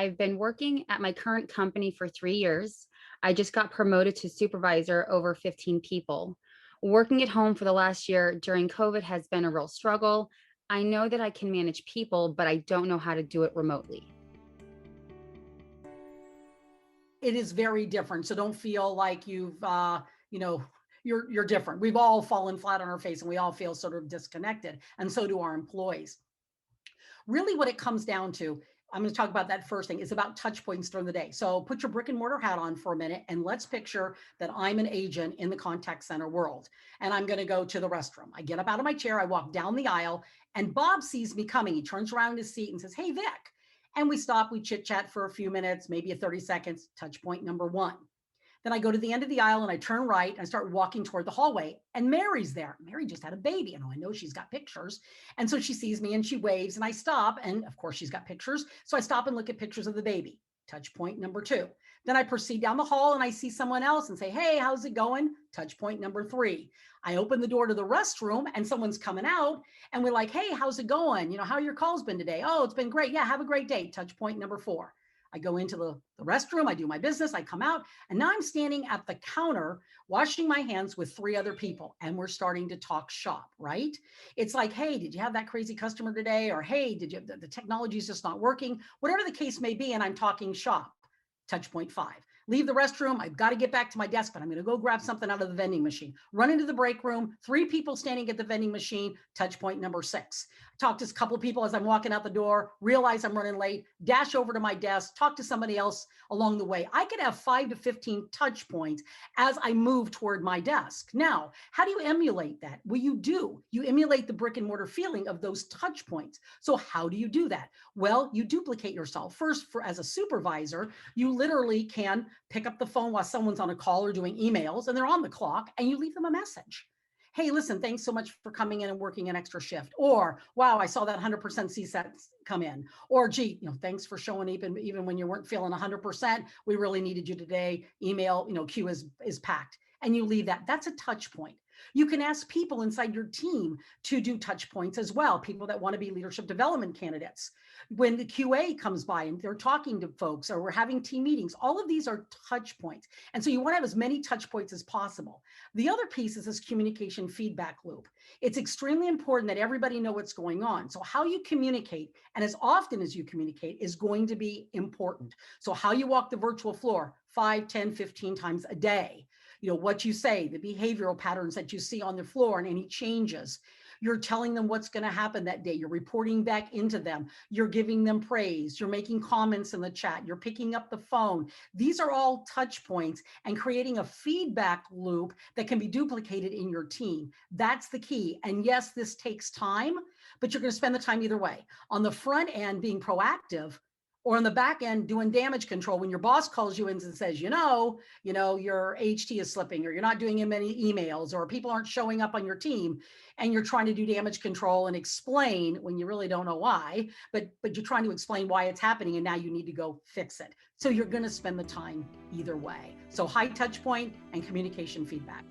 I've been working at my current company for 3 years. I just got promoted to supervisor over 15 people. Working at home for the last year during COVID has been a real struggle. I know that I can manage people, but I don't know how to do it remotely. It is very different. So don't feel like you know, you're different. We've all fallen flat on our face and we all feel sort of disconnected. And so do our employees. Really what it comes down to, I'm going to talk about that first thing, is about touch points during the day. So put your brick and mortar hat on for a minute and let's picture that I'm an agent in the contact center world and I'm going to go to the restroom. I get up out of my chair, I walk down the aisle, and Bob sees me coming. He turns around in his seat and says, "Hey, Vic." And we stop, we chit chat for a few minutes, maybe a 30 seconds, touch point number one. Then I go to the end of the aisle and I turn right and I start walking toward the hallway. And Mary's there. Mary just had a baby. And I know she's got pictures. And so she sees me and she waves and I stop. And of course, she's got pictures. So I stop and look at pictures of the baby. Touch point number two. Then I proceed down the hall and I see someone else and say, "Hey, how's it going?" Touch point number three. I open the door to the restroom and someone's coming out and we're like, "Hey, how's it going? How your call's been today?" "Oh, it's been great. Yeah, have a great day." Touch point number four. I go into the restroom, I do my business, I come out, and now I'm standing at the counter washing my hands with three other people, and we're starting to talk shop, right? It's like, "Hey, did you have that crazy customer today?" Or, "Hey, did you, the technology is just not working," whatever the case may be, and I'm talking shop. Touch point five. Leave the restroom. I've got to get back to my desk, but I'm going to go grab something out of the vending machine. Run into the break room, three people standing at the vending machine. Touch point number six. Talk to a couple of people as I'm walking out the door, realize I'm running late, dash over to my desk, talk to somebody else along the way. I could have 5 to 15 touch points as I move toward my desk. Now, how do you emulate that? Well, you do. You emulate the brick and mortar feeling of those touch points. So how do you do that? Well, you duplicate yourself. First, as a supervisor, you literally can pick up the phone while someone's on a call or doing emails and they're on the clock and you leave them a message. "Hey, listen, thanks so much for coming in and working an extra shift." Or, "Wow, I saw that 100% CSAT come in." Or, "Gee, thanks for showing even when you weren't feeling 100%. We really needed you today. Email, queue is packed." And you leave that. That's a touch point. You can ask people inside your team to do touch points as well, people that want to be leadership development candidates. When the QA comes by and they're talking to folks or we're having team meetings, all of these are touch points. And so you want to have as many touch points as possible. The other piece is this communication feedback loop. It's extremely important that everybody know what's going on. So how you communicate and as often as you communicate is going to be important. So how you walk the virtual floor 5, 10, 15 times a day. What you say, the behavioral patterns that you see on the floor and any changes. You're telling them what's going to happen that day. You're reporting back into them. You're giving them praise. You're making comments in the chat. You're picking up the phone. These are all touch points and creating a feedback loop that can be duplicated in your team. That's the key. And yes, this takes time, but you're going to spend the time either way. On the front end, being proactive, or on the back end doing damage control when your boss calls you in and says, your HT is slipping, or you're not doing many emails, or people aren't showing up on your team, and you're trying to do damage control and explain when you really don't know why, but you're trying to explain why it's happening and now you need to go fix it. So you're going to spend the time either way. So high touch point and communication feedback.